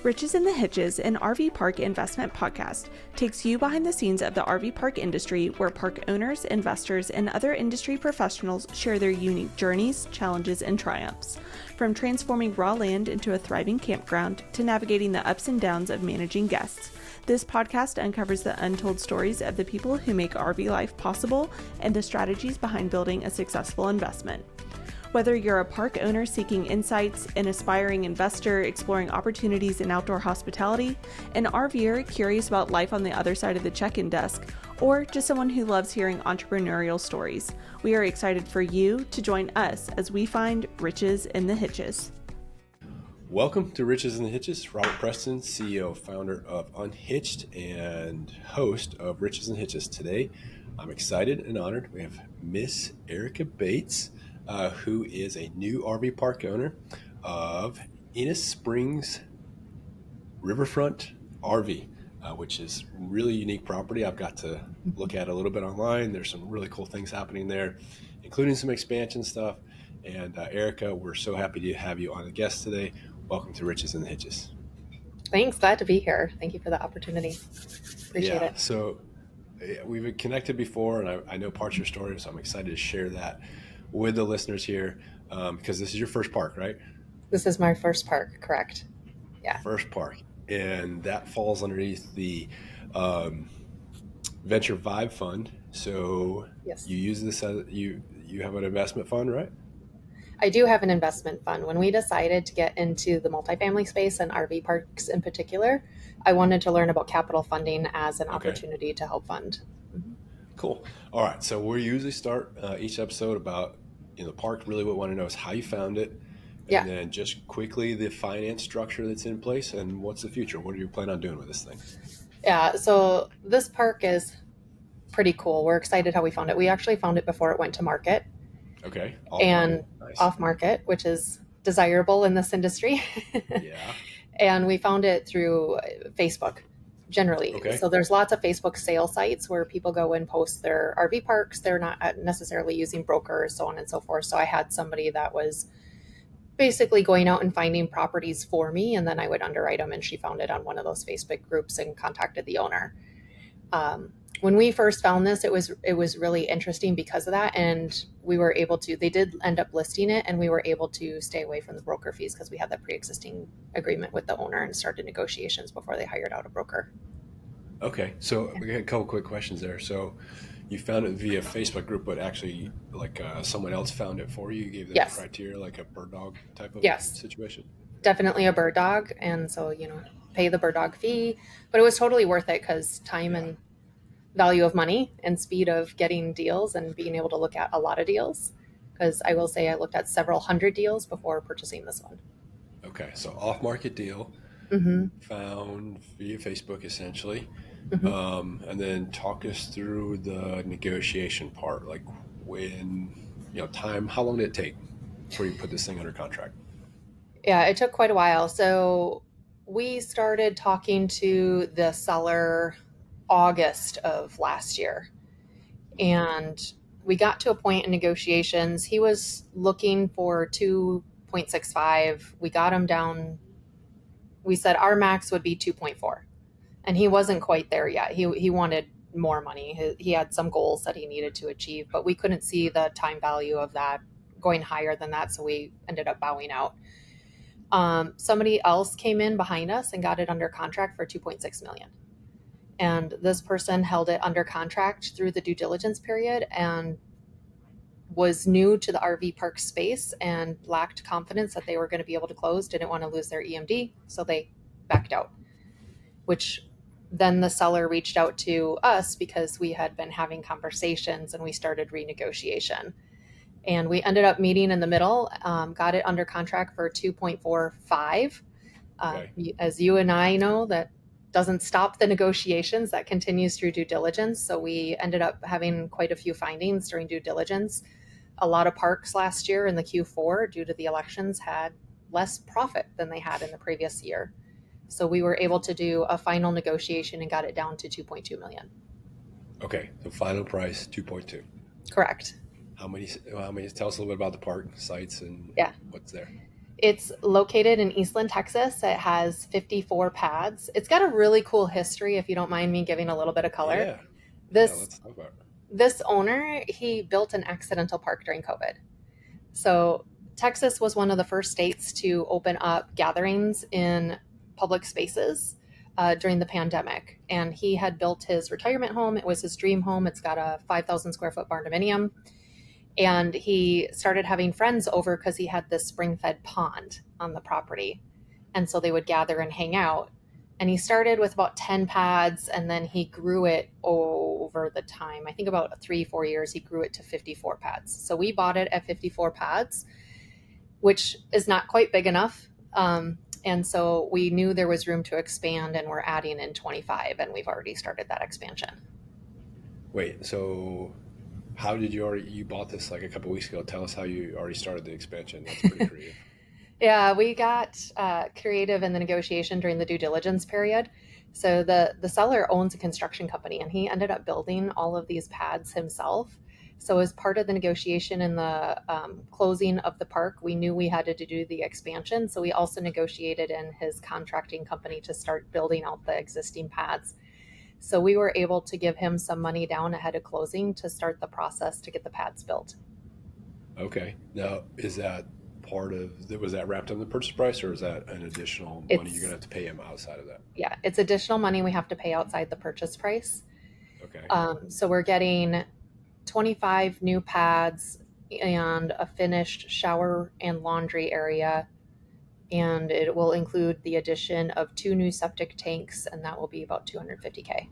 Riches and Hitches, an RV park investment podcast, takes you behind the scenes of the RV park industry, where park owners, investors, and other industry professionals share their unique journeys, challenges, and triumphs. From transforming raw land into a thriving campground to navigating the ups and downs of managing guests, this podcast uncovers the untold stories of the people who make RV life possible and the strategies behind building a successful investment. Whether you're a park owner seeking insights, an aspiring investor exploring opportunities in outdoor hospitality, an RVer curious about life on the other side of the check-in desk, or just someone who loves hearing entrepreneurial stories, we are excited for you to join us as we find riches in the hitches. Welcome to Riches and Hitches. Robert Preston, CEO, founder of Unhitched, and host of Riches and Hitches. Today, I'm excited and honored. We have Miss Erika Bates, who is a new RV park owner of Inez Springs Riverfront RV, which is really unique property. I've got to look at a little bit online. There's some really cool things happening there, including some expansion stuff. And Erika, we're so happy to have you on the guest today. Welcome to Riches and Hitches. Thanks. Glad to be here. Thank you for the opportunity. Appreciate it. So we've connected before, and I know parts of your story, so I'm excited to share that with the listeners here, because this is your first park, right? This is my first park, correct? Yeah. First park. And that falls underneath the Venture Vibe Fund. So Yes. You use this as you have an investment fund, right? I do have an investment fund. When we decided to get into the multifamily space and RV parks in particular, I wanted to learn about capital funding as an opportunity to help fund. Cool. All right. So we usually start each episode about the park. Really what we want to know is how you found it. And then just quickly the finance structure that's in place and what's the future. What do you plan on doing with this thing? Yeah. So this park is pretty cool. We're excited how we found it. We actually found it before it went to market. Okay. Off market, which is desirable in this industry. Yeah. And we found it through Facebook generally. Okay. So there's lots of Facebook sale sites where people go and post their RV parks. They're not necessarily using brokers, so on and so forth. So I had somebody that was basically going out and finding properties for me, and then I would underwrite them, and she found it on one of those Facebook groups and contacted the owner. When we first found this, it was really interesting because of that, and we were able to, they did end up listing it, and we were able to stay away from the broker fees because we had that pre-existing agreement with the owner and started negotiations before they hired out a broker. Okay, so we got a couple quick questions there. So you found it via Facebook group, but actually someone else found it for you? You gave them Yes. criteria, like a bird dog type of situation? Definitely a bird dog, and so, pay the bird dog fee, but it was totally worth it because time and value of money and speed of getting deals and being able to look at a lot of deals, because I will say I looked at several hundred deals before purchasing this one. Okay, so off-market deal, found via Facebook essentially, and then talk us through the negotiation part, like when, time, how long did it take before you put this thing under contract? Yeah, it took quite a while. So we started talking to the seller August of last year, and we got to a point in negotiations. He was looking for 2.65. We got him down. We said our max would be 2.4, and he wasn't quite there yet. He wanted more money. He had some goals that he needed to achieve, but we couldn't see the time value of that going higher than that, so we ended up bowing out. Somebody else came in behind us and got it under contract for $2.6 million. And this person held it under contract through the due diligence period and was new to the RV park space and lacked confidence that they were going to be able to close, didn't want to lose their EMD, so they backed out, which then the seller reached out to us because we had been having conversations and we started renegotiation. And we ended up meeting in the middle, got it under contract for 2.45. As you and I know, that doesn't stop the negotiations, that continues through due diligence. So we ended up having quite a few findings during due diligence. A lot of parks last year in the Q4, due to the elections, had less profit than they had in the previous year. So we were able to do a final negotiation and got it down to 2.2 million. Okay, the final price, 2.2. Correct. How many, tell us a little bit about the park sites and what's there. It's located in Eastland, Texas. It has 54 pads. It's got a really cool history, if you don't mind me giving a little bit of color. Yeah. Yeah. This Let's talk about it. this owner, he built an accidental park during COVID. So Texas was one of the first states to open up gatherings in public spaces during the pandemic. And he had built his retirement home. It was his dream home. It's got a 5,000 square foot barndominium. And he started having friends over because he had this spring fed pond on the property. And so they would gather and hang out. And he started with about 10 pads, and then he grew it over the time. I think about 3-4 years, he grew it to 54 pads. So we bought it at 54 pads, which is not quite big enough. And so we knew there was room to expand, and we're adding in 25, and we've already started that expansion. Wait, so how did you bought this like a couple weeks ago? Tell us how you already started the expansion. That's pretty creative. Yeah, we got creative in the negotiation during the due diligence period. So the seller owns a construction company, and he ended up building all of these pads himself. So as part of the negotiation in the closing of the park, we knew we had to do the expansion. So we also negotiated in his contracting company to start building out the existing pads. So we were able to give him some money down ahead of closing to start the process to get the pads built. Okay. Now, is that was that wrapped in the purchase price, or is that an additional money you're It's gonna have to pay him outside of that? Yeah, it's additional money we have to pay outside the purchase price. Okay. So we're getting 25 new pads and a finished shower and laundry area. And it will include the addition of 2 new septic tanks, and that will be about $250K.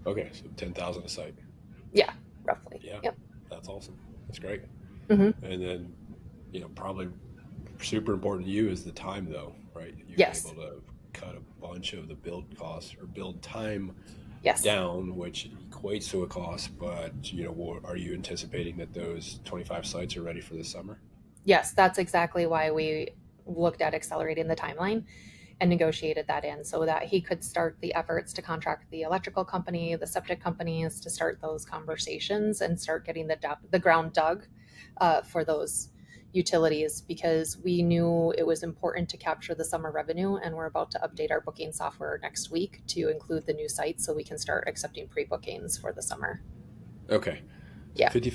Okay. So 10,000 a site. Yeah, roughly. Yeah. Yep. That's awesome. That's great. Hmm. And then, probably super important to you is the time, though, right? You're Yes. able to cut a bunch of the build costs or build time Yes. down, which equates to a cost. But are you anticipating that those 25 sites are ready for the summer? Yes, that's exactly why we looked at accelerating the timeline and negotiated that in so that he could start the efforts to contract the electrical company, the septic companies, to start those conversations and start getting the ground dug for those utilities, because we knew it was important to capture the summer revenue, and we're about to update our booking software next week to include the new sites so we can start accepting pre-bookings for the summer. Okay. So Yeah. 50,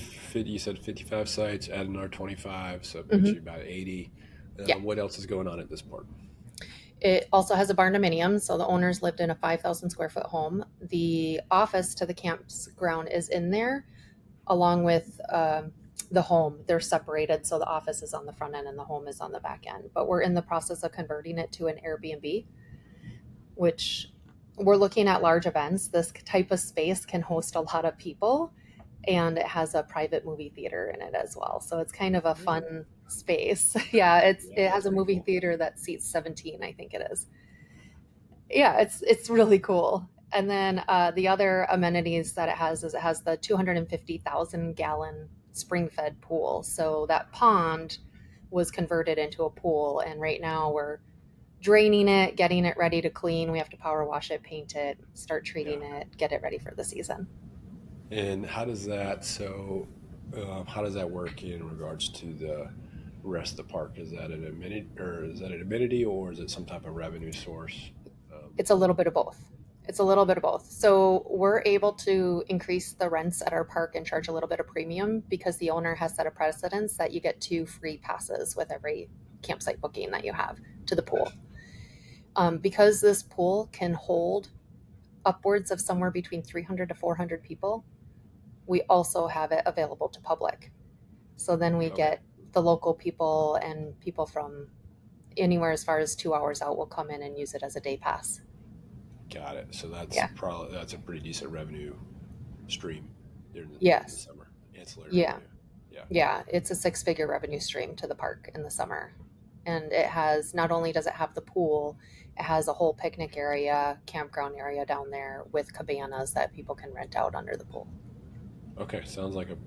you said 55 sites, add another 25, so it puts Hmm. you about 80. Yeah. What else is going on at this park? It also has a barndominium, so the owners lived in a 5,000 square foot home. The office to the campground is in there, along with the home. They're separated, so the office is on the front end and the home is on the back end. But we're in the process of converting it to an Airbnb, which we're looking at large events. This type of space can host a lot of people, and it has a private movie theater in it as well. So it's kind of a Really? fun space. Yeah, it Yeah, has that's a pretty movie cool. theater that seats 17, I think it is. Yeah, it's really cool. And then the other amenities that it has is it has the 250,000 gallon spring fed pool. So that pond was converted into a pool, and right now we're draining it, getting it ready to clean. We have to power wash it, paint it, start Yeah. treating it, get it ready for the season. And how does that work in regards to the rest of the park? Is that an amenity, or is it some type of revenue source? Um, It's a little bit of both. It's a little bit of both. So we're able to increase the rents at our park and charge a little bit of premium because the owner has set a precedence that you get 2 free passes with every campsite booking that you have to the pool. Because this pool can hold upwards of somewhere between 300 to 400 people, we also have it available to public. So then we okay. get the local people, and people from anywhere as far as 2 hours out will come in and use it as a day pass. Got it. So Yeah. that's a pretty decent revenue stream during the Yes. summer. Ancillary Yeah. revenue. Yeah. Yeah. It's a 6-figure revenue stream to the park in the summer. And it has, not only does it have the pool, it has a whole picnic area, campground area down there with cabanas that people can rent out under the pool. Okay. Sounds like a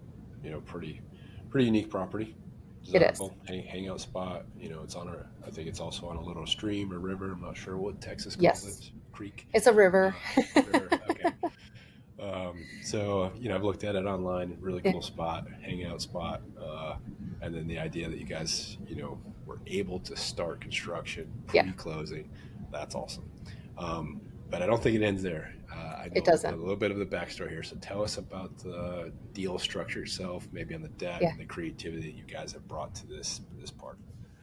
pretty unique property. It is. Desirable hangout spot. It's on I think it's also on a little stream or river. I'm not sure what Texas calls Yes. it. Creek. It's a river. River. Okay. So I've looked at it online. Really Yeah. cool spot, hangout spot. And then the idea that you guys, were able to start construction Yeah, pre-closing, that's awesome. But I don't think it ends there. I it know a doesn't. little bit of the backstory here. So tell us about the deal structure itself, maybe on the debt Yeah. and the creativity that you guys have brought to this part.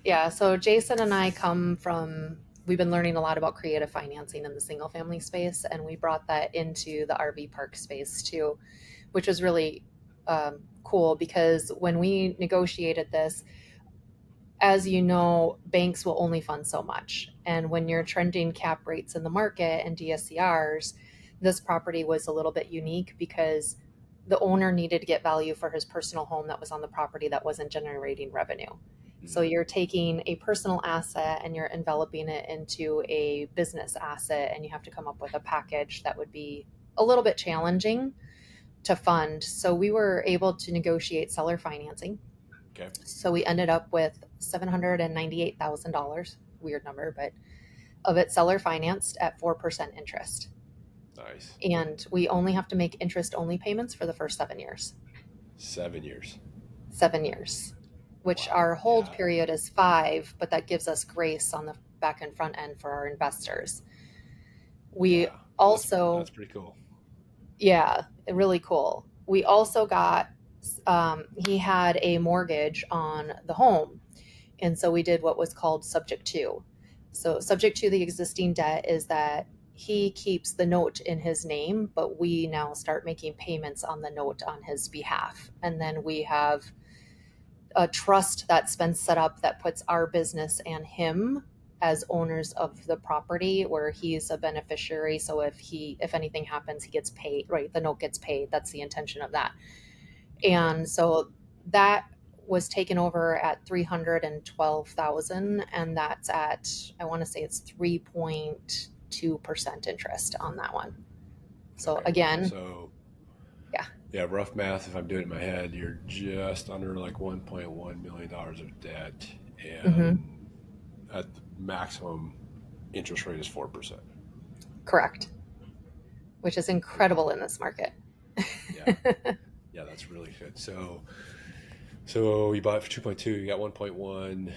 Yeah. So Jason and I we've been learning a lot about creative financing in the single family space, and we brought that into the RV park space too, which was really cool because when we negotiated this, as you know, banks will only fund so much. And when you're trending cap rates in the market and DSCRs, this property was a little bit unique because the owner needed to get value for his personal home that was on the property that wasn't generating revenue. So you're taking a personal asset and you're enveloping it into a business asset, and you have to come up with a package that would be a little bit challenging to fund. So we were able to negotiate seller financing. Okay. So we ended up with $798,000, weird number, but of it seller financed at 4% interest. Nice. And we only have to make interest only payments for the first 7 years. 7 years. 7 years, which Wow. our hold Yeah. period is 5, but that gives us grace on the back and front end for our investors. We Yeah. also, That's pretty cool. yeah, really cool. We also got, he had a mortgage on the home. And so we did what was called subject to. So subject to the existing debt is that he keeps the note in his name, but we now start making payments on the note on his behalf. And then we have a trust that's been set up that puts our business and him as owners of the property, where he's a beneficiary. So if anything happens, he gets paid, right? The note gets paid. That's the intention of that. And so that was taken over at 312,000, and that's at, I want to say it's 3.2% interest on that one. So Okay. again, So yeah, yeah, rough math. If I'm doing it in my head, you're just under like $1.1 million of debt, and at the maximum interest rate is 4%. correct, which is incredible in this market. Yeah, yeah, that's really good. So you bought it for 2.2. You got 1.1.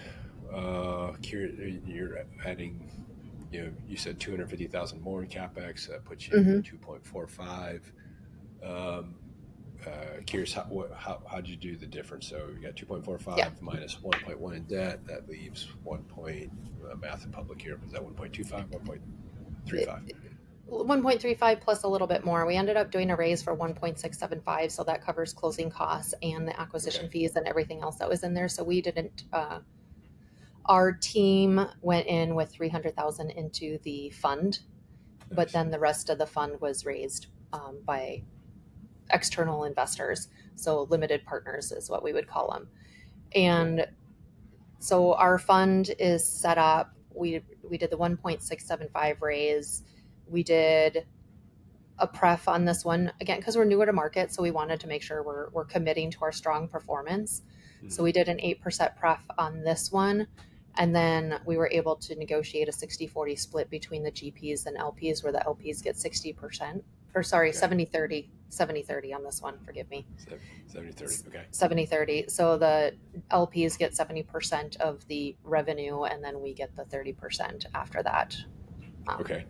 You're adding. You said 250,000 more in capex. That puts you Mhm. at 2.45. Um, Curious how'd you do the difference? So you got 2.45 Yeah. minus 1.1 in debt. That leaves math in public here. Was that 1.25, 1.35? 1.35 plus a little bit more. We ended up doing a raise for 1.675, so that covers closing costs and the acquisition Okay. fees and everything else that was in there. So we didn't. Our team went in with 300,000 into the fund, but Nice. then the rest of the fund was raised by external investors. So limited partners is what we would call them. And so our fund is set up. We did the 1.675 raise. We did a pref on this one again because we're newer to market, so we wanted to make sure we're committing to our strong performance. So we did an 8% pref on this one, and then we were able to negotiate a 60-40 split between the GPs and LPs, where the LPs get 60%, or sorry, Okay. 70-30 on this one, forgive me. 70-30. Okay. 70-30. So the LPs get 70% of the revenue, and then we get the 30% after that. Okay.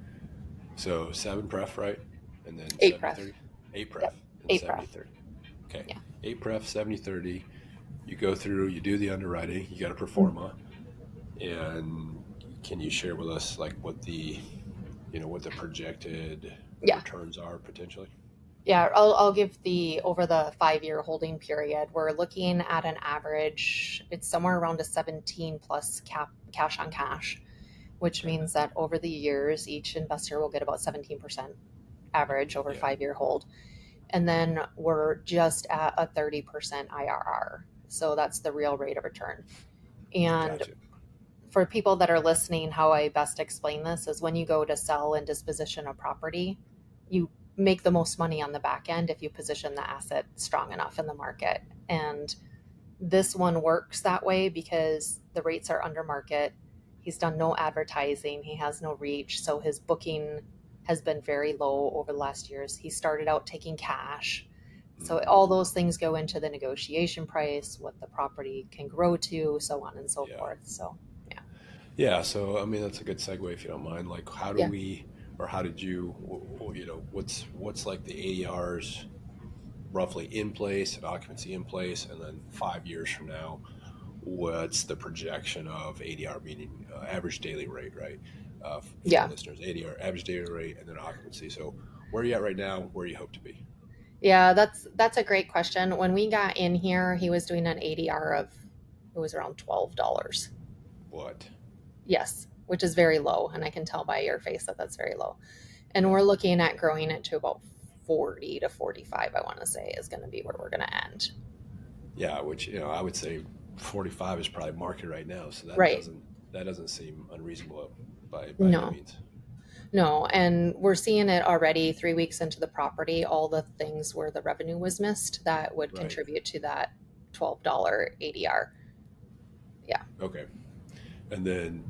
So 7 pref, right? And then 8 pref. 70-30? 8 pref Yep. and 8 pref. 70-30. Okay. Yeah. 8 pref, 70-30. You go through, you do the underwriting, you got a pro forma, and can you share with us like what the projected Yeah. returns are potentially? Yeah, I'll give over the 5-year holding period. We're looking at an average, it's somewhere around a 17 plus cash on cash, which means that over the years, each investor will get about 17% average over 5-year hold. And then we're just at a 30% IRR. So that's the real rate of return. And Gotcha. for people that are listening, how I best explain this is when you go to sell and disposition a property, you make the most money on the back end if you position the asset strong enough in the market. And this one works that way because the rates are under market. He's done no advertising. He has no reach. So his booking has been very low over the last years. He started out taking cash. So all those things go into the negotiation price, what the property can grow to, so on and so Yeah. forth. So yeah. Yeah. So, I mean, that's a good segue if you don't mind. Like, how do Yeah. we, or how did you, what's like the ADRs roughly in place and occupancy in place? And then 5 years from now, what's the projection of ADR, meaning average daily rate, right? For the Yeah. listeners, ADR, average daily rate, and then occupancy. So, where are you at right now? Where you hope to be? Yeah, that's a great question. When we got in here, he was doing an ADR of it was around $12. What? Yes, which is very low, and I can tell by your face that that's very low. And Yeah. we're looking at growing it to about 40 to 45, I want to say, is going to be where we're going to end. Yeah, which I would say 45 is probably market right now, so Right. that doesn't seem unreasonable by any No. means. No, and we're seeing it already 3 weeks into the property, all the things where the revenue was missed that would Right. contribute to that $12 ADR. Yeah. Okay. And then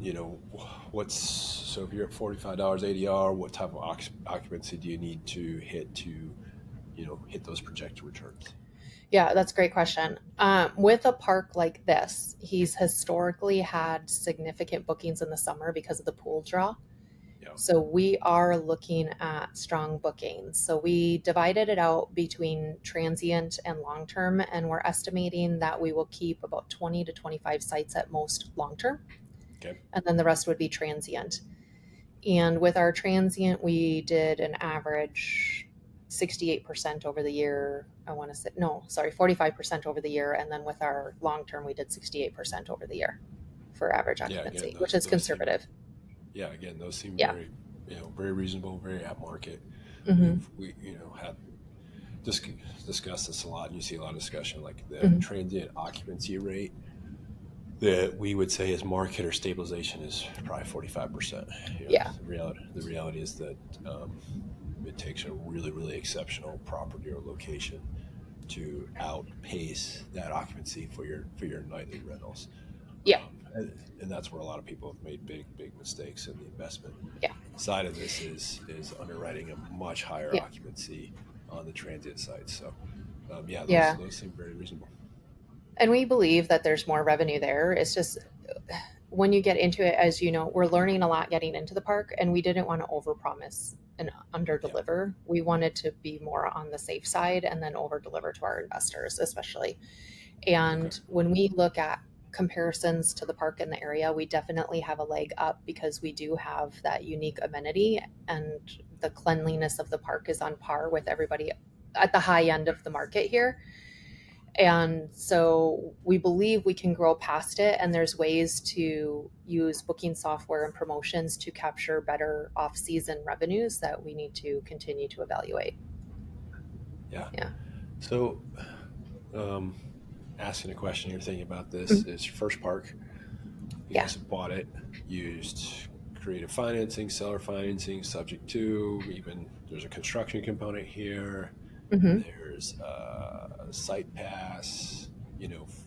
what's so if you're at $45 ADR, what type of occupancy do you need to hit those projected returns? Yeah, that's a great question. With a park like this, he's historically had significant bookings in the summer because of the pool draw. Yeah. So we are looking at strong bookings. So we divided it out between transient and long term, and we're estimating that we will keep about 20 to 25 sites at most long term, Okay. and then the rest would be transient. And with our transient, we did an average 68% over the year. I want to say, no, sorry, 45% over the year. And then with our long term, we did 68% over the year for average occupancy, Again, which is those conservative. again, those seem Yeah. very very reasonable, very at market. Mm-hmm. We had discussed this a lot, and you see a lot of discussion like the Mm-hmm. transient occupancy rate that we would say is market or stabilization is probably 45%. Yeah. The reality is that it takes a really, really exceptional property or location to outpace that occupancy for your nightly rentals. Yeah. And that's where a lot of people have made big mistakes in the investment Yeah. side of this is underwriting a much higher Yeah. occupancy on the transient sites. So Yeah. those seem very reasonable. And we believe that there's more revenue there. It's just when you get into it, as you know, we're learning a lot getting into the park, and we didn't want to overpromise and underdeliver. We wanted to be more on the safe side and then overdeliver to our investors, especially. And Okay. when we look at comparisons to the park in the area, we definitely have a leg up because we do have that unique amenity, and the cleanliness of the park is on par with everybody at the high end of the market here. And so we believe we can grow past it, and there's ways to use booking software and promotions to capture better off-season revenues that we need to continue to evaluate. Yeah. Yeah. So, asking a question, you're thinking about this Mhm. is your first park. You Yeah. guys have bought it, used creative financing, seller financing, subject to, even there's a construction component here. Mm-hmm. There's a site pass,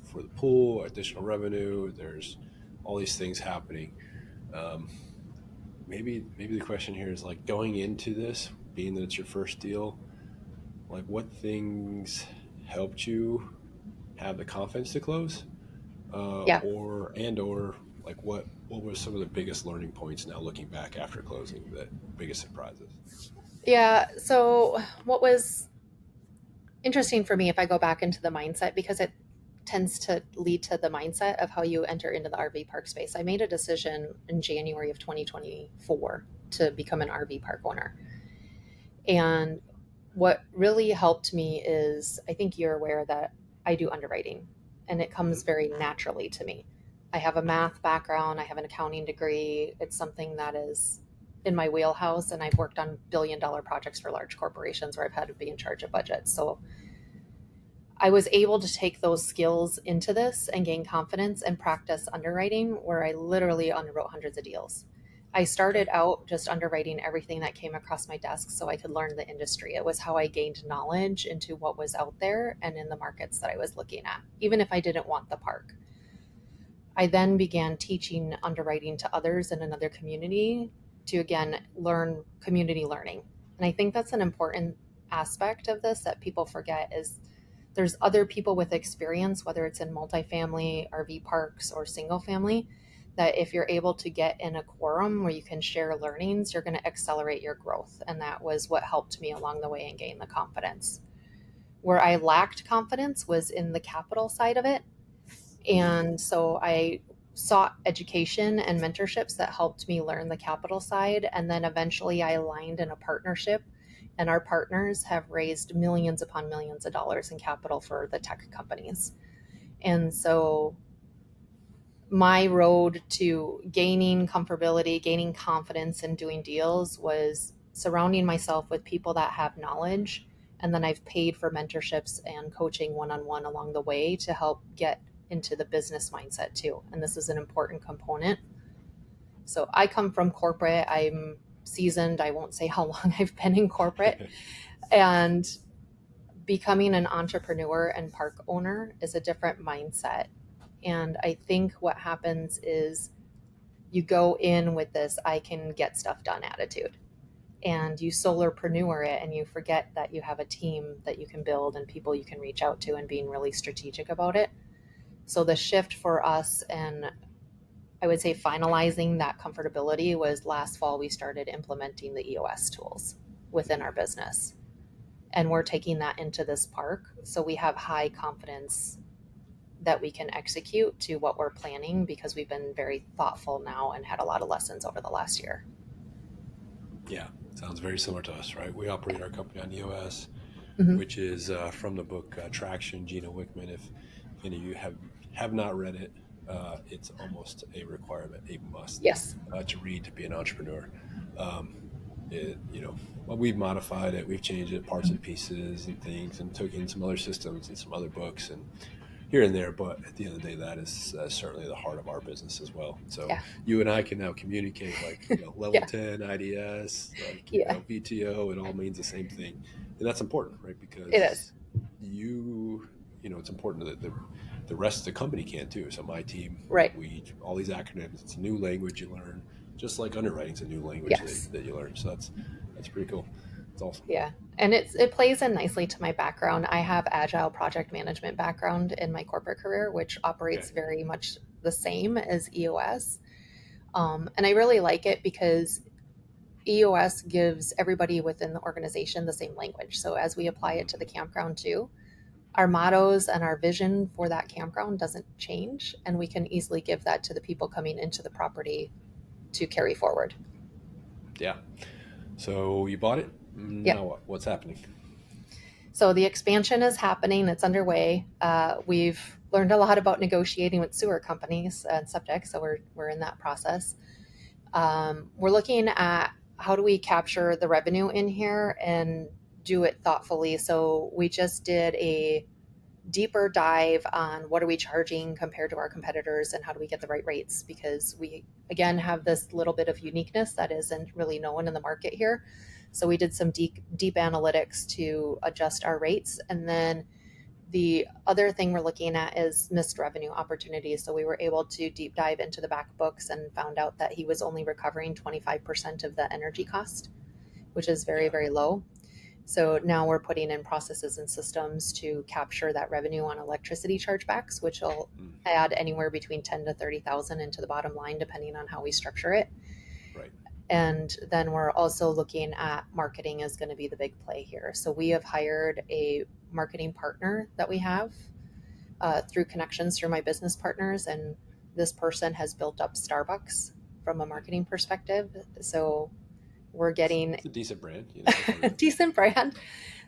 for the pool, additional revenue. There's all these things happening. Um, maybe the question here is like going into this, being that it's your first deal, like what things helped you have the confidence to close, Yeah. or like what was some of the biggest learning points now looking back after closing, the biggest surprises? Yeah. So what was interesting for me, if I go back into the mindset, because it tends to lead to the mindset of how you enter into the RV park space. I made a decision in January of 2024 to become an RV park owner. And what really helped me is, I think you're aware that I do underwriting, and it comes Mm-hmm. very naturally to me. I have a math background, I have an accounting degree. It's something that is in my wheelhouse, and I've worked on billion-dollar projects for large corporations where I've had to be in charge of budgets. So I was able to take those skills into this and gain confidence and practice underwriting, where I literally underwrote hundreds of deals. I started out just underwriting everything that came across my desk so I could learn the industry. It was how I gained knowledge into what was out there and in the markets that I was looking at, even if I didn't want the park. I then began teaching underwriting to others in another community to, again, learn community learning. And I think that's an important aspect of this that people forget is there's other people with experience, whether it's in multifamily, RV parks, or single family, that if you're able to get in a quorum where you can share learnings, you're going to accelerate your growth. And that was what helped me along the way and gain the confidence. Where I lacked confidence was in the capital side of it. And so I sought education and mentorships that helped me learn the capital side. And then eventually I aligned in a partnership, and our partners have raised millions upon millions of dollars in capital for the tech companies. And so my road to gaining comfortability, gaining confidence in doing deals was surrounding myself with people that have knowledge. And then I've paid for mentorships and coaching one-on-one along the way to help get into the business mindset too. And this is an important component. So I come from corporate. I'm seasoned. I won't say how long I've been in corporate. And becoming an entrepreneur and park owner is a different mindset. And I think what happens is you go in with this I can get stuff done attitude, and you solopreneur it, and you forget that you have a team that you can build and people you can reach out to, and being really strategic about it. So the shift for us, and I would say finalizing that comfortability, was last fall. We started implementing the EOS tools within our business, and we're taking that into this park. So we have high confidence that we can execute to what we're planning, because we've been very thoughtful now and had a lot of lessons over the last year. Yeah, sounds very similar to us, right? We operate our company on EOS, which is from the book Traction, Gino Wickman. If any of you have not read it, it's almost a requirement, a must, Yes. To read to be an entrepreneur. Well, we've modified it, we've changed it, parts and pieces and things, and took in some other systems and some other books and here and there. But at the end of the day, that is certainly the heart of our business as well. So you and I can now communicate like level 10 IDS, like VTO. It all means the same thing, and that's important, right? Because it is. It's important that the rest of the company can too. So my team, right? We all these acronyms. It's a new language you learn, just like underwriting's a new language that you learn. So that's pretty cool. It's awesome. Yeah. And it plays in nicely to my background. I have agile project management background in my corporate career, which operates very much the same as EOS. And I really like it because EOS gives everybody within the organization the same language. So as we apply it to the campground too, our mottos and our vision for that campground doesn't change. And we can easily give that to the people coming into the property to carry forward. Yeah. So you bought it? Now what's happening? So the expansion is happening. It's underway. We've learned a lot about negotiating with sewer companies and septic, so we're in that process. We're looking at how do we capture the revenue in here and do it thoughtfully. So we just did a deeper dive on what are we charging compared to our competitors and how do we get the right rates, because we, again, have this little bit of uniqueness that isn't really known in the market here. So we did some deep analytics to adjust our rates. And then the other thing we're looking at is missed revenue opportunities. So we were able to deep dive into the back books and found out that he was only recovering 25% of the energy cost, which is very, very low. So now we're putting in processes and systems to capture that revenue on electricity chargebacks, which will add anywhere between 10 to 30,000 into the bottom line, depending on how we structure it. Right. And then we're also looking at marketing is going to be the big play here. So we have hired a marketing partner that we have through connections through my business partners. And this person has built up Starbucks from a marketing perspective. So we're getting it's a decent brand. Decent brand.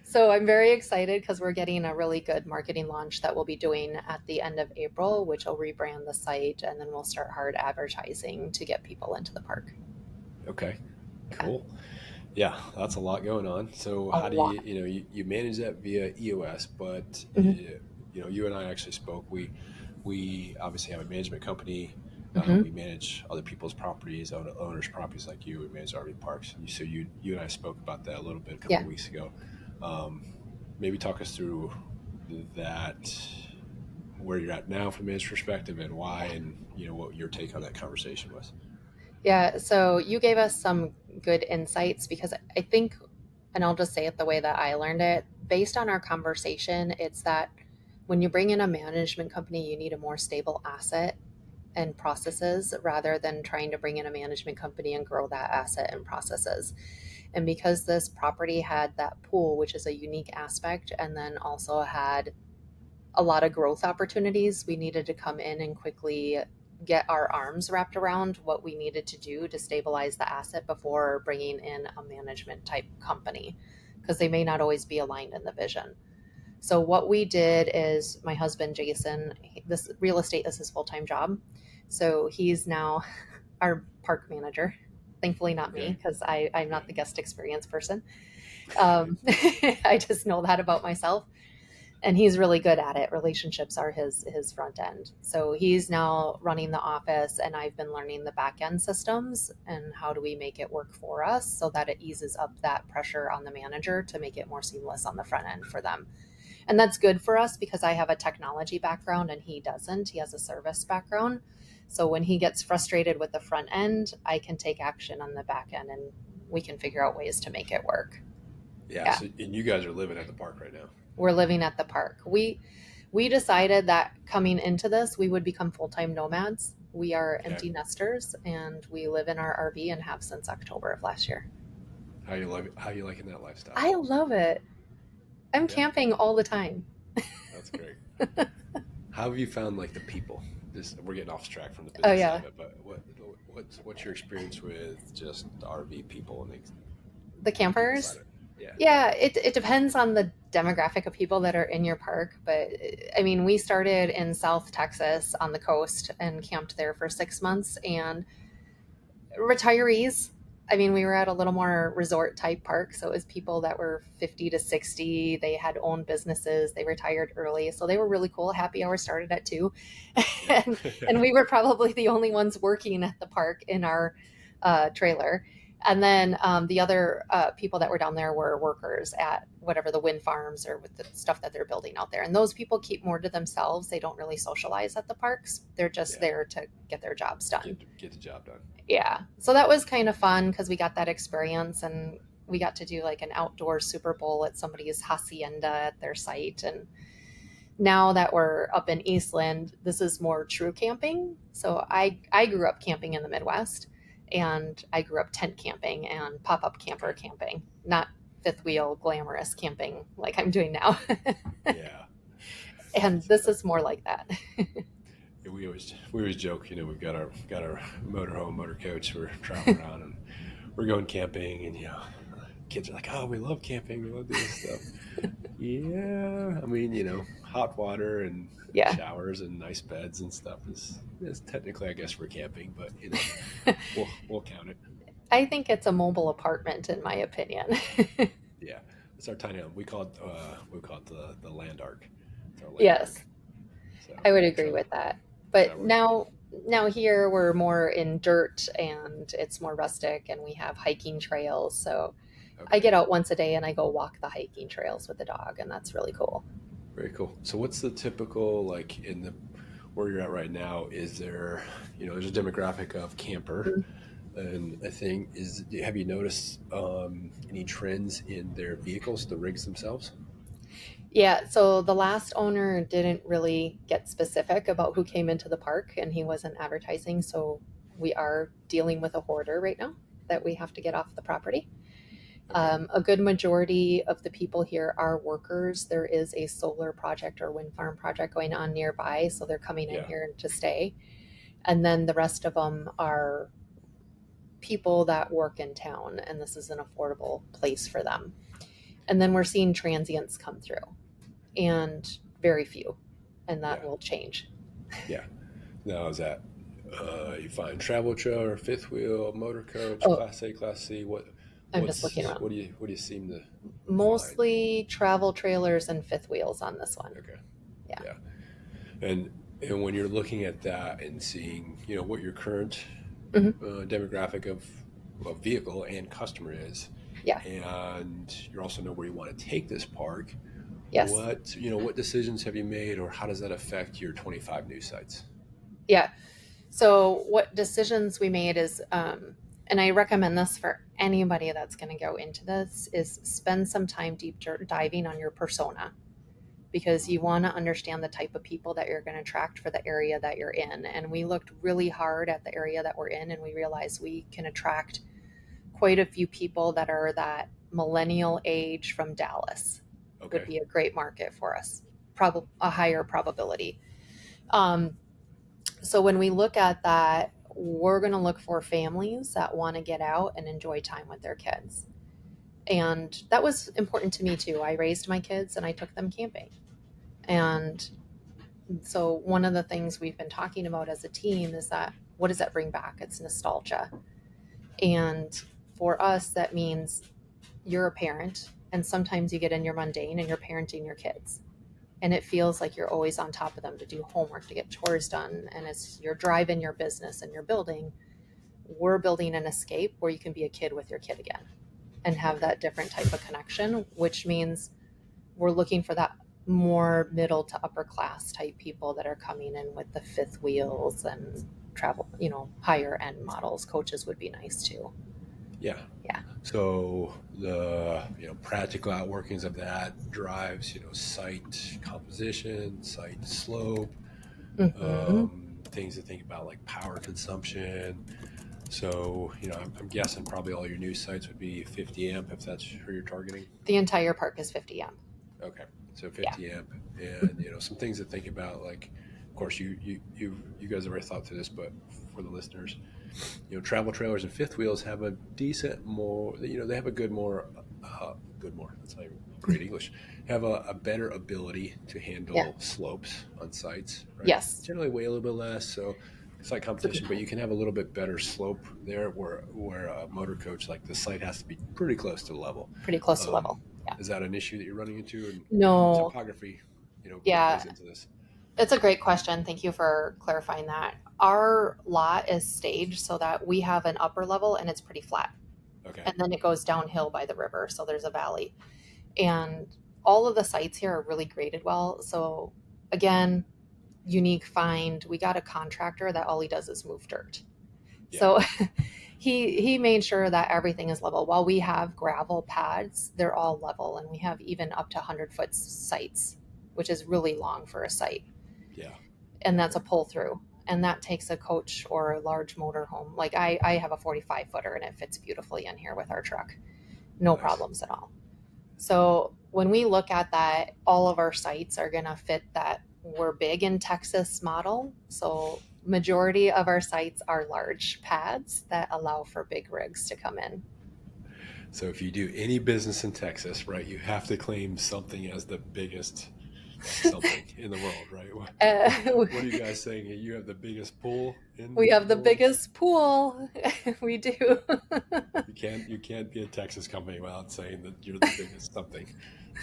So I'm very excited because we're getting a really good marketing launch that we'll be doing at the end of April, which will rebrand the site. And then we'll start hard advertising to get people into the park. Okay, cool. Yeah, that's a lot going on. So how do you manage that via EOS, but you and I actually spoke. We obviously have a management company. We manage other people's properties, owners' properties like you. We manage RV parks. So you and I spoke about that a little bit a couple of weeks ago. Maybe talk us through that, where you're at now from a management perspective, and why, and what your take on that conversation was. Yeah, so you gave us some good insights, because I think and I'll just say it the way that I learned it. Based on our conversation, it's that when you bring in a management company, you need a more stable asset and processes rather than trying to bring in a management company and grow that asset and processes. And because this property had that pool, which is a unique aspect, and then also had a lot of growth opportunities, we needed to come in and quickly get our arms wrapped around what we needed to do to stabilize the asset before bringing in a management type company, because they may not always be aligned in the vision. So what we did is my husband, Jason, this real estate is his full-time job. So he's now our park manager. Thankfully not me, because I'm not the guest experience person. I just know that about myself. And he's really good at it. Relationships are his front end. So he's now running the office, and I've been learning the back end systems and how do we make it work for us so that it eases up that pressure on the manager to make it more seamless on the front end for them. And that's good for us because I have a technology background and he doesn't. He has a service background. So when he gets frustrated with the front end, I can take action on the back end and we can figure out ways to make it work. Yeah. So, and you guys are living at the park right now. We're living at the park. We decided that coming into this, we would become full-time nomads. We are empty nesters, and we live in our RV and have since October of last year. How you liking that lifestyle? I love it. I'm camping all the time. That's great. How have you found like the people? We're getting off track from the business side of it, but what's your experience with just the RV people and the campers? Yeah, it depends on the demographic of people that are in your park. But I mean, we started in South Texas on the coast and camped there for 6 months. And retirees, I mean, we were at a little more resort type park. So it was people that were 50 to 60. They had owned businesses. They retired early. So they were really cool. Happy hour started at 2. and we were probably the only ones working at the park in our trailer. And then the other people that were down there were workers at whatever the wind farms or with the stuff that they're building out there. And those people keep more to themselves. They don't really socialize at the parks. They're just there to get their jobs done. Get the job done. Yeah. So that was kind of fun because we got that experience and we got to do like an outdoor Super Bowl at somebody's hacienda at their site. And now that we're up in Eastland, this is more true camping. So I grew up camping in the Midwest. And I grew up tent camping and pop-up camper camping, not fifth wheel glamorous camping like I'm doing now. Yeah. And this is more like that. We always joke, we've got our motorhome, motor coach. We're traveling around and we're going camping, and kids are like, "Oh, we love camping. We love doing stuff." Yeah, I mean, hot water and showers and nice beds and stuff is technically, I guess, for camping, but we'll count it. I think it's a mobile apartment, in my opinion. Yeah, it's our tiny home. We call it the land arc. Yes, so, I would agree with that. But now here we're more in dirt and it's more rustic, and we have hiking trails. So I get out once a day and I go walk the hiking trails with the dog, and that's really cool. Very cool. So what's the typical, like where you're at right now, is there, there's a demographic of camper, and I think have you noticed any trends in their vehicles, the rigs themselves? Yeah, so the last owner didn't really get specific about who came into the park, and he wasn't advertising. So we are dealing with a hoarder right now that we have to get off the property. Okay. A good majority of the people here are workers. There is a solar project or wind farm project going on nearby, so they're coming in here to stay. And then the rest of them are people that work in town, and this is an affordable place for them. And then we're seeing transients come through, and very few, and that will change. Yeah. Now, is that you find travel trailer, fifth wheel, motor coach, Class A, Class C? I'm just looking around. What do you seem to mostly find? Travel trailers and fifth wheels on this one. Okay. Yeah. And when you're looking at that and seeing, what your current demographic of vehicle and customer is, and you also know where you want to take this park. Yes. What decisions have you made, or how does that affect your 25 new sites? Yeah. So what decisions we made is, and I recommend this for anybody that's going to go into this is spend some time deep diving on your persona, because you want to understand the type of people that you're going to attract for the area that you're in. And we looked really hard at the area that we're in, and we realized we can attract quite a few people that are that millennial age from Dallas. Okay. Would be a great market for us, a higher probability. So when we look at that, we're going to look for families that want to get out and enjoy time with their kids. And that was important to me too. I raised my kids and I took them camping. And so one of the things we've been talking about as a team is that, what does that bring back? It's nostalgia. And for us, that means you're a parent, and sometimes you get in your mundane and you're parenting your kids. And it feels like you're always on top of them to do homework, to get chores done. And it's you're driving your business and you're building. We're building an escape where you can be a kid with your kid again and have that different type of connection, which means we're looking for that more middle to upper class type people that are coming in with the fifth wheels and travel, higher end models. Coaches would be nice too. Yeah. Yeah. So the practical outworkings of that drives site composition, site slope, things to think about like power consumption. So I'm guessing probably all your new sites would be 50 amp if that's who you're targeting. The entire park is 50 amp. Okay, so 50 amp, and some things to think about. Like, of course, you guys have already thought through this, but for the listeners, travel trailers and fifth wheels have a decent more. They have a good more. That's not even great English. Have a better ability to handle slopes on sites. Right? Yes. Generally weigh a little bit less, so it's like competition, but you can have a little bit better slope there. Where a motor coach, like the site has to be pretty close to level. Pretty close to level. Yeah. Is that an issue that you're running into? And no. Topography, plays into this. It's a great question. Thank you for clarifying that. Our lot is staged so that we have an upper level and it's pretty flat. Okay. And then it goes downhill by the river. So there's a valley. And all of the sites here are really graded well. So again, unique find. We got a contractor that all he does is move dirt. Yeah. So he made sure that everything is level. While we have gravel pads, they're all level. And we have even up to 100-foot sites, which is really long for a site. Yeah. And that's a pull through. And that takes a coach or a large motor home. Like I have a 45-footer and it fits beautifully in here with our truck. No problems at all. So when we look at that, all of our sites are going to fit that we're big in Texas model. So majority of our sites are large pads that allow for big rigs to come in. So if you do any business in Texas, right, you have to claim something as the biggest something in the world, right? What are you guys saying? You have the biggest pool we have the biggest pool. We do. You can't be a Texas company without saying that you're the biggest something,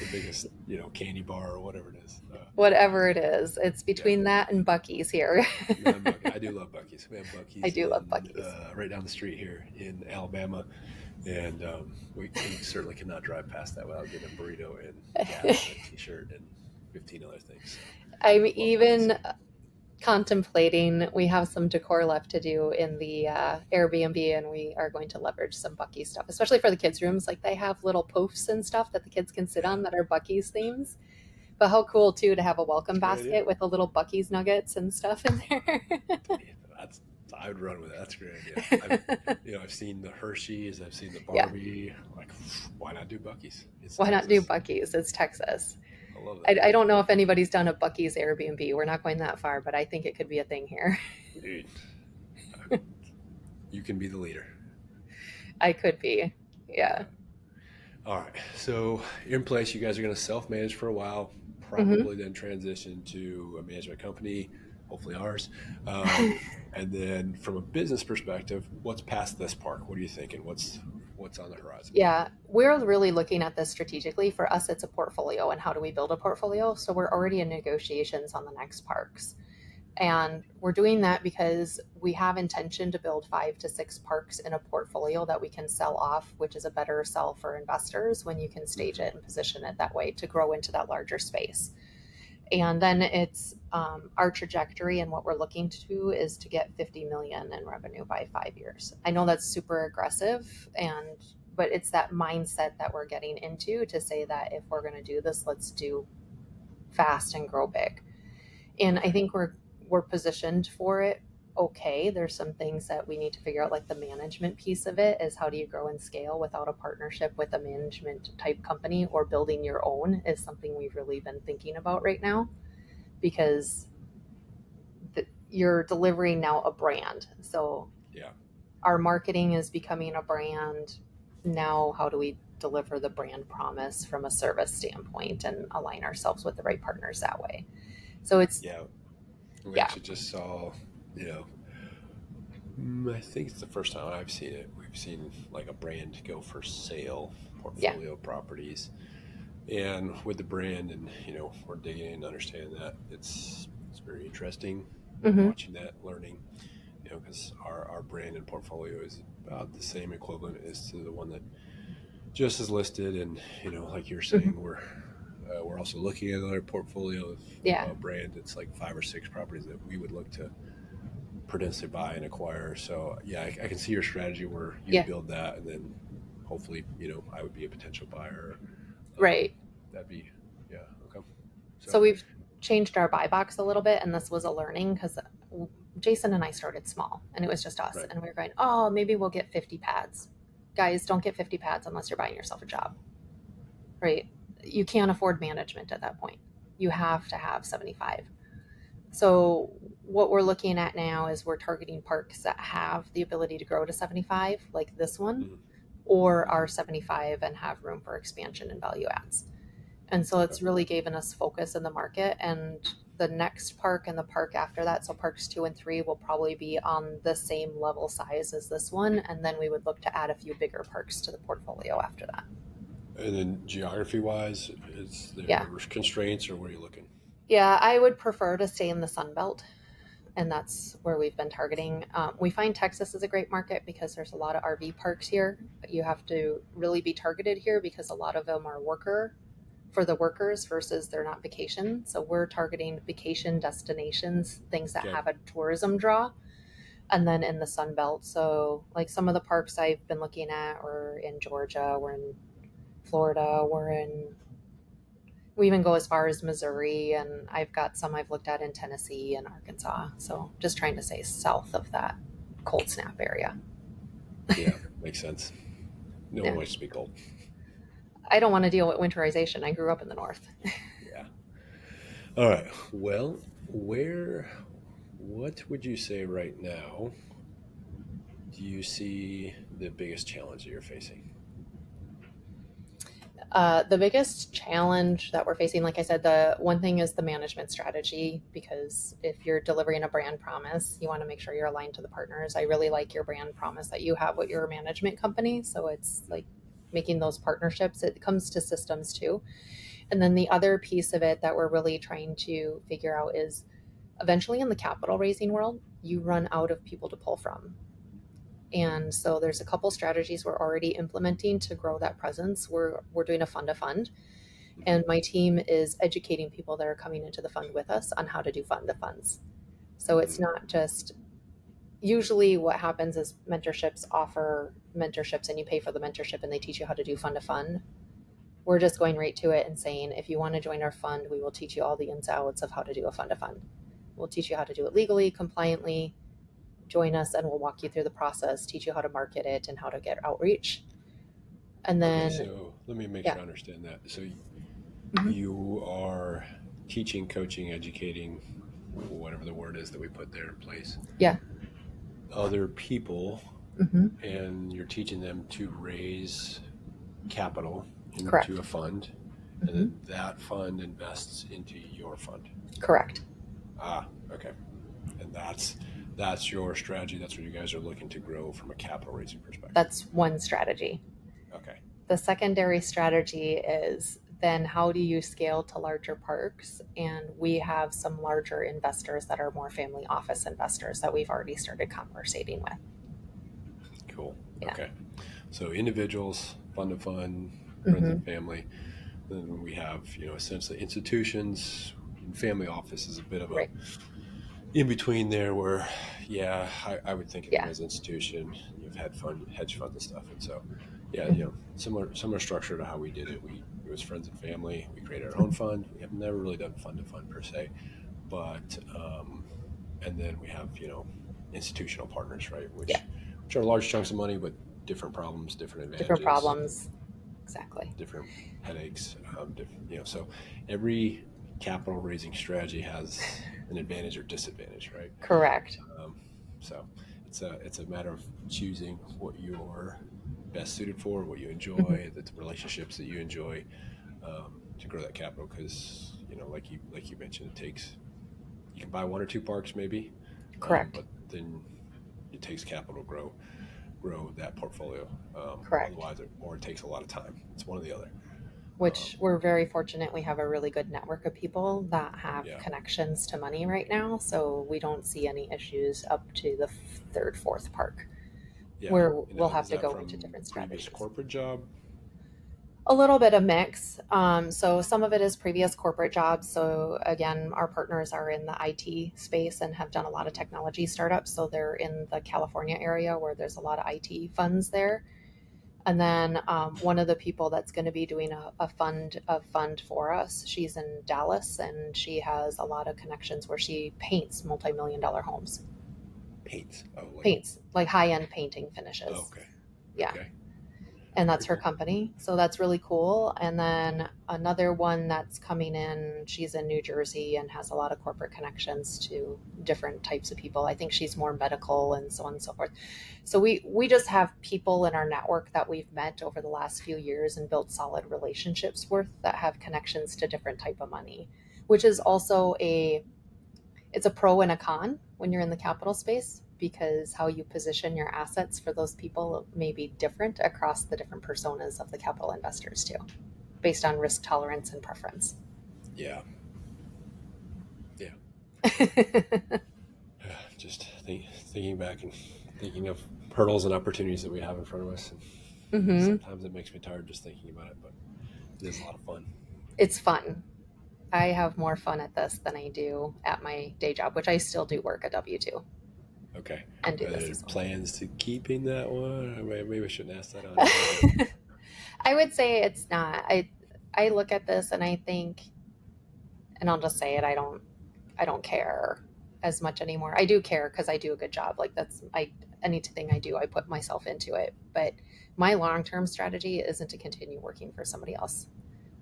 the biggest candy bar or whatever it is. Whatever it is, it's between that and Buc-ee's here. I do love Buc-ee's. We have Buc-ee's. I do love Buc-ee's. Right down the street here in Alabama. And we certainly cannot drive past that without getting a burrito and gas and a t-shirt and 15 other things. I'm even contemplating, we have some decor left to do in the Airbnb, and we are going to leverage some Buc-ee's stuff, especially for the kids' rooms. Like they have little poofs and stuff that the kids can sit on that are Buc-ee's themes. But how cool too to have a welcome basket with a little Buc-ee's nuggets and stuff in there. I would run with it. That's a great idea. I've seen the Hershey's, I've seen the Barbie. Yeah. Like, why not do Buc-ee's? Why not do Buc-ee's? It's Texas. I love that. I don't know if anybody's done a Buc-ee's Airbnb. We're not going that far, but I think it could be a thing here. Dude, you can be the leader. I could be. Yeah. All right. So in place, you guys are going to self-manage for a while, probably then transition to a management company, hopefully ours. And then from a business perspective, what's past this park? What are you thinking? What's on the horizon? Yeah, we're really looking at this strategically. For us, it's a portfolio, and how do we build a portfolio? So we're already in negotiations on the next parks. And we're doing that because we have intention to build 5 to 6 parks in a portfolio that we can sell off, which is a better sell for investors when you can stage it and position it that way to grow into that larger space. And then it's our trajectory, and what we're looking to do is to get 50 million in revenue by 5 years. I know that's super aggressive, but it's that mindset that we're getting into to say that if we're going to do this, let's do fast and grow big. And I think we're positioned for it. Okay, there's some things that we need to figure out, like the management piece of it is how do you grow and scale without a partnership with a management type company, or building your own is something we've really been thinking about right now, because you're delivering now a brand. So Yeah. our marketing is becoming a brand. Now, how do we deliver the brand promise from a service standpoint and align ourselves with the right partners that way? So it's, Yeah. We yeah, actually just saw, you know, I think it's the first time I've seen it. We've seen like a brand go for sale, yeah, portfolio properties, and with the brand, and we're digging in and understanding that it's very interesting mm-hmm, watching that, learning, because our brand and portfolio is about the same equivalent as to the one that just is listed, and like you're mm-hmm, saying, we're also looking at another portfolio of yeah, a brand. It's like 5 or 6 properties that we would look to potentially buy and acquire. So yeah, I can see your strategy where you yeah, build that, and then hopefully, I would be a potential buyer. Um, right. that'd be, yeah, okay. So So we've changed our buy box a little bit, and this was a learning because Jason and I started small, and it was just us, right, and we were going, oh, maybe we'll get 50 pads. Guys, don't get 50 pads unless you're buying yourself a job, right? You can't afford management at that point. You have to have 75. So what we're looking at now is we're targeting parks that have the ability to grow to 75, like this one, mhm, or are 75 and have room for expansion and value adds. And so okay, it's really given us focus in the market. And the next park and the park after that, so parks 2 and 3, will probably be on the same level size as this one. And then we would look to add a few bigger parks to the portfolio after that. and then geography wise, is Yeah. there constraints, or where are you looking? Yeah, I would prefer to stay in the Sun Belt, and that's where we've been targeting. We find Texas is a great market because there's a lot of RV parks here, but you have to really be targeted here because a lot of them are for the workers versus they're not vacation. So we're targeting vacation destinations, things that Okay. have a tourism draw, and then in the Sun Belt. So like some of the parks I've been looking at were in Georgia, we're in Florida, we even go as far as Missouri, and I've got some I've looked at in Tennessee and Arkansas. So just trying to stay south of that cold snap area. Yeah, makes sense. No one Yeah. likes to be cold. I don't want to deal with winterization. I grew up in the north. Yeah. All right. Well, what would you say right now do you see the biggest challenge that you're facing? The biggest challenge that we're facing, like I said, the one thing is the management strategy, because if you're delivering a brand promise, you want to make sure you're aligned to the partners. I really like your brand promise that you have with your management company. So it's like making those partnerships. It comes to systems too. And then the other piece of it that we're really trying to figure out is eventually in the capital raising world, you run out of people to pull from. And so there's a couple strategies we're already implementing to grow that presence. We're doing a fund to fund, Mhm. and my team is educating people that are coming into the fund with us on how to do fund to funds. So it's Mhm. not just usually what happens is mentorships offer mentorships and you pay for the mentorship and they teach you how to do fund to fund. We're just going right to it and saying, if you want to join our fund, we will teach you all the ins and outs of how to do a fund to fund. We'll teach you how to do it legally, compliantly. Join us and we'll walk you through the process, teach you how to market it and how to get outreach. And Okay, then, so let me make yeah, sure I understand that. So hmm, you are teaching, coaching, educating, whatever the word is that we put there in place, yeah, other people, hmm, and you're teaching them to raise capital into correct, a fund, and hmm, then that fund invests into your fund. correct. Ah, okay. And that's your strategy. That's what you guys are looking to grow from a capital raising perspective. That's one strategy. Okay. The secondary strategy is then how do you scale to larger parks? And we have some larger investors that are more family office investors that we've already started conversating with. Cool. Yeah. Okay. So individuals, fund to fund, friends Hmm. and family. Then we have, essentially institutions, family office is a bit of a Right. in between there where, yeah, I would think of them Yeah. as an institution. You've had fund, hedge fund and stuff. And so, yeah, Mhm. similar structure to how we did it. It was friends and family. We created our own fund. We have never really done fund to fund per se, but, and then we have, institutional partners, right? Yeah. Which are large chunks of money, but different problems, different Different advantages, problems. Exactly. different headaches. So every capital raising strategy has an advantage or disadvantage, right? Correct. Um, so it's a matter of choosing what you're best suited for, what you Hmm. enjoy, the relationships that you enjoy, to grow that capital. Because like you mentioned, you can buy one or two parks maybe, Correct. but then it takes capital to grow that portfolio. Correct. Otherwise, or it takes a lot of time. It's one or the other. Which we're very fortunate. We have a really good network of people that have Yeah, connections to money right now. So we don't see any issues up to the third, fourth park yeah. where And we'll now, have is to that go into from different previous strategies. corporate job? A little bit of mix. So some of it is previous corporate jobs. So again, our partners are in the IT space and have done a lot of technology startups. So they're in the California area where there's a lot of IT funds there. And then one of the people that's going to be doing a fund for us, she's in Dallas and she has a lot of connections where she paints multi-million-dollar homes. Paints. Oh, Paints like high-end painting finishes. okay, Yeah. okay, And very that's her cool. company. So that's really cool. And then another one that's coming in, she's in New Jersey and has a lot of corporate connections to different types of people. I think she's more medical and so on and so forth. So we just have people in our network that we've met over the last few years and built solid relationships with that have connections to different type of money, which is also it's a pro and a con when you're in the capital space because how you position your assets for those people may be different across the different personas of the capital investors too, based on risk tolerance and preference. Yeah, yeah. Just thinking back and thinking of hurdles and opportunities that we have in front of us. And Hmm. sometimes it makes me tired just thinking about it, but it is a lot of fun. It's fun. I have more fun at this than I do at my day job, which I still do work a W-2 Okay. and do Are this there as plans to keeping that one? Maybe I shouldn't ask that on air, but well. I would say it's not. I look at this and I think, and I'll just say it, I don't care as much anymore. I do care because I do a good job. Like that's anything I do, I put myself into it. But my long-term strategy isn't to continue working for somebody else.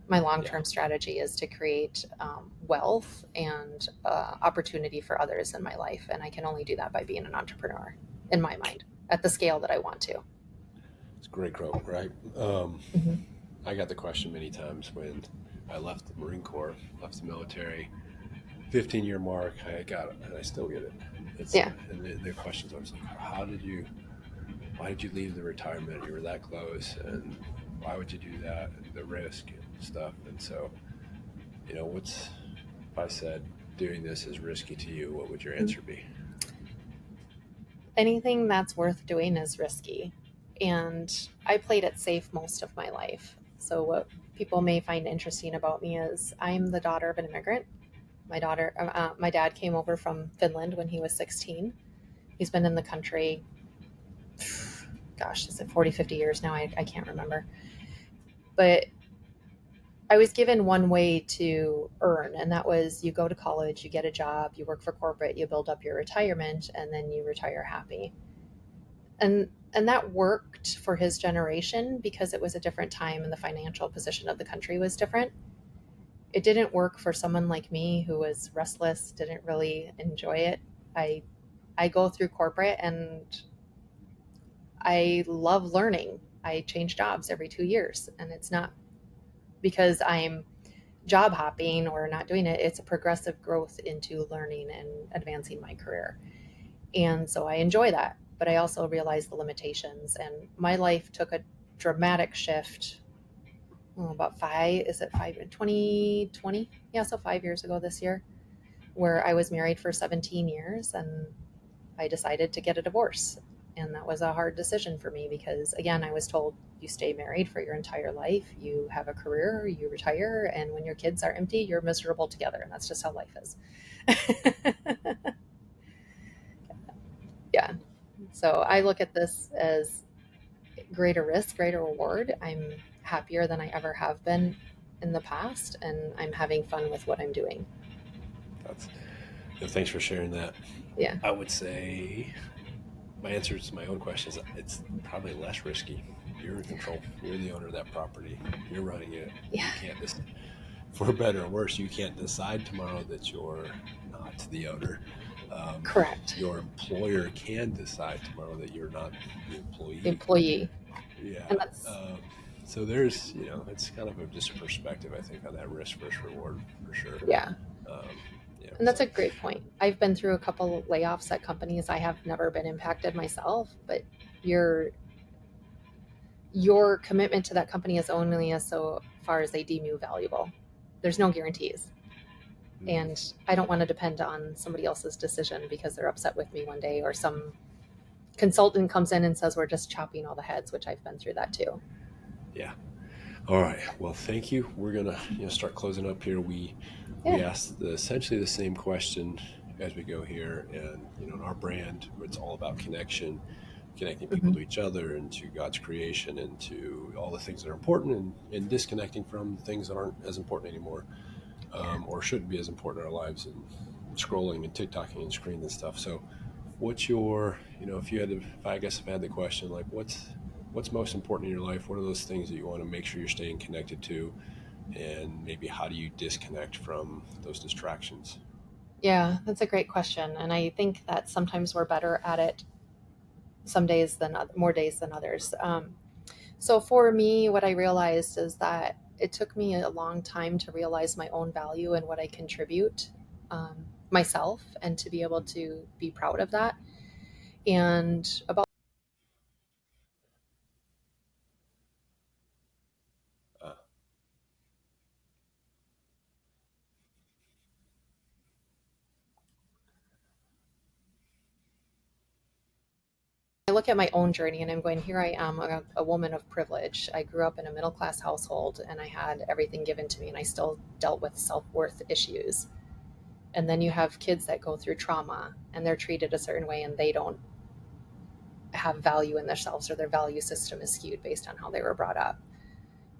My yeah, long-term strategy is to create wealth and opportunity for others in my life, and I can only do that by being an entrepreneur, in my mind, at the scale that I want to. it's a great quote, right? Hmm. I got the question many times when I left the Marine Corps, left the military, 15-year mark. I got it, and I still get it. Yeah. And the questions always like, why did you leave the retirement? You were that close, and why would you do that? And the risk and stuff. And so, if I said doing this is risky to you, what would your answer be? Anything that's worth doing is risky. And I played it safe most of my life. So, what people may find interesting about me is I'm the daughter of an immigrant. My dad came over from Finland when he was 16. He's been in the country, gosh, is it 40, 50 years now? I can't remember. But I was given one way to earn, and that was you go to college, you get a job, you work for corporate, you build up your retirement, and then you retire happy. And that worked for his generation because it was a different time and the financial position of the country was different. It didn't work for someone like me who was restless, didn't really enjoy it. I go through corporate and I love learning. I change jobs every 2 years, and it's not because I'm job hopping or not doing it. It's a progressive growth into learning and advancing my career. And so I enjoy that, but I also realize the limitations. And my life took a dramatic shift about is it 2020? Yeah, so 5 years ago this year, where I was married for 17 years and I decided to get a divorce. And that was a hard decision for me because, again, I was told you stay married for your entire life, you have a career, you retire, and when your kids are empty, you're miserable together. And that's just how life is. Yeah. So I look at this as greater risk, greater reward. I'm happier than I ever have been in the past, and I'm having fun with what I'm doing. That's, thanks for sharing that. Yeah. I would say my answer to my own question is it's probably less risky. You're in control. You're the owner of that property. You're running it. Yeah. You can't just, for better or worse, you can't decide tomorrow that you're not the owner. Correct. Your employer can decide tomorrow that you're not the employee. Employee. Yeah. And that's, So there's, it's kind of just a perspective, I think, on that risk versus reward for sure. yeah. Yeah. And that's So a great point. I've been through a couple of layoffs at companies. I have never been impacted myself, but your your commitment to that company is only as so far as they deem you valuable. There's no guarantees. And I don't want to depend on somebody else's decision because they're upset with me one day, or some consultant comes in and says we're just chopping all the heads, which I've been through that too. yeah. All right. Well, thank you. We're gonna start closing up here. We asked essentially the same question as we go here, and in our brand, it's all about connection, connecting people to each other and to God's creation and to all the things that are important, and disconnecting from things that aren't as important anymore, or shouldn't be as important in our lives, and scrolling and TikToking and screens and stuff. So, what's your, if you had to, if I had the question, like what's most important in your life? What are those things that you want to make sure you're staying connected to? And maybe how do you disconnect from those distractions? Yeah, that's a great question. And I think that sometimes we're better at it some days than more days than others. So for me, what I realized is that it took me a long time to realize my own value and what I contribute myself, and to be able to be proud of that. And about Uh, I look at my own journey and I'm going, here I am, a woman of privilege. I grew up in a middle class household and I had everything given to me, and I still dealt with self worth issues. And then you have kids that go through trauma and they're treated a certain way and they don't have value in themselves, or their value system is skewed based on how they were brought up.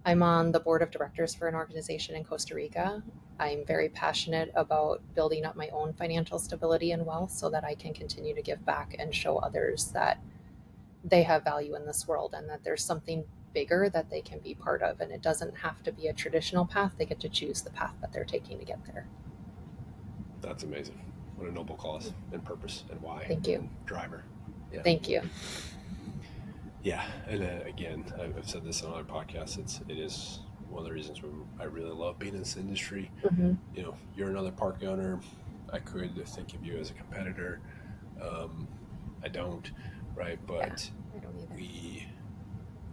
I'm on the board of directors for an organization in Costa Rica. I'm very passionate about building up my own financial stability and wealth so that I can continue to give back and show others that they have value in this world and that there's something bigger that they can be part of. And it doesn't have to be a traditional path. They get to choose the path that they're taking to get there. that's amazing. What a noble cause and purpose and why. Thank you. And driver. Yeah. Thank you. Yeah. And again, I've said this on other podcasts. It is one of the reasons I really love being in this industry. Mm-hmm. You're another park owner. I could think of you as a competitor. I don't, right? But I don't either.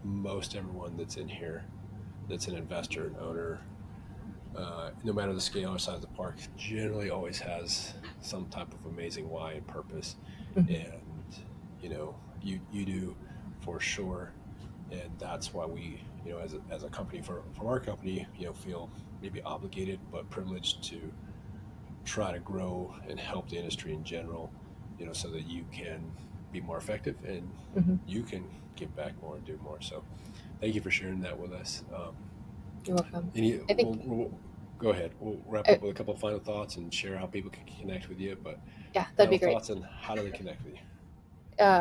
most everyone that's in here, that's an investor, an owner, no matter the scale or size of the park, generally always has some type of amazing why and purpose. Mm-hmm. And, you do for sure. And that's why we, as a company, from our company, feel maybe obligated but privileged to try to grow and help the industry in general, so that you can be more effective and Mm-hmm. you can give back more and do more. So thank you for sharing that with us. You're welcome. I think we'll go ahead. We'll wrap up with a couple of final thoughts and share how people can connect with you. But yeah, that'd be final great. thoughts on how do they connect with you?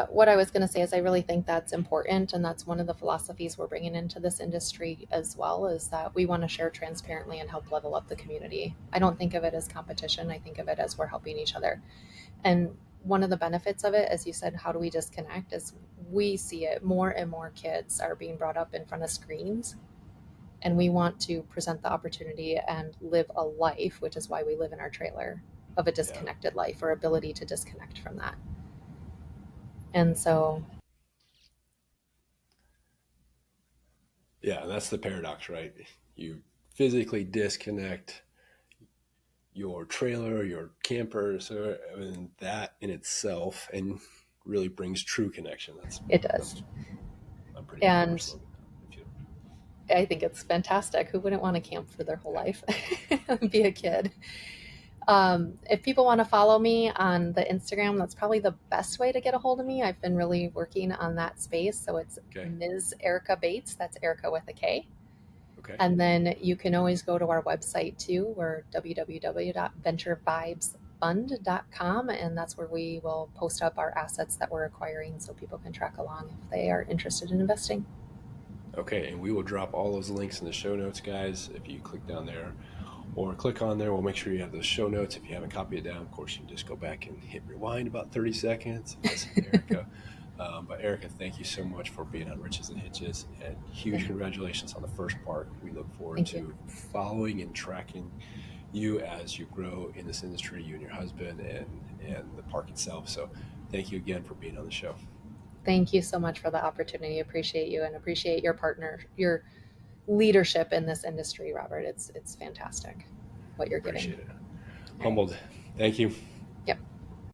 What I was going to say is I really think that's important, and that's one of the philosophies we're bringing into this industry as well, is that we want to share transparently and help level up the community. I don't think of it as competition. I think of it as we're helping each other. And one of the benefits of it, as you said, how do we disconnect, is we see it more and more kids are being brought up in front of screens, and we want to present the opportunity and live a life, which is why we live in our trailer, of a disconnected life, or ability to disconnect from that. And so, Yeah, and that's the paradox, right? You physically disconnect your trailer, your camper, so and that in itself, and really brings true connection. It does. I'm pretty proud of our And slogan. I think it's fantastic. Who wouldn't want to camp for their whole life and be a kid? If people want to follow me on the Instagram, that's probably the best way to get a hold of me. I've been really working on that space. So it's Ms. Erika Bates. That's Erika with a K. Okay. And then you can always go to our website too. We're www.venturevibesfund.com. And that's where we will post up our assets that we're acquiring so people can track along if they are interested in investing. Okay. And we will drop all those links in the show notes, guys. If you click down there or click on there, we'll make sure you have those show notes. If you haven't copied it down, of course, you can just go back and hit rewind about 30 seconds and listen to Erika. But Erika, thank you so much for being on Riches and Hitches, and huge congratulations on the first part. We look forward to following and tracking you as you grow in this industry, you and your husband, and the park itself. So thank you again for being on the show. Thank you so much for the opportunity. Appreciate you and appreciate your your leadership in this industry, Robert. It's fantastic what you're Appreciate giving. It. Humbled. Thank you.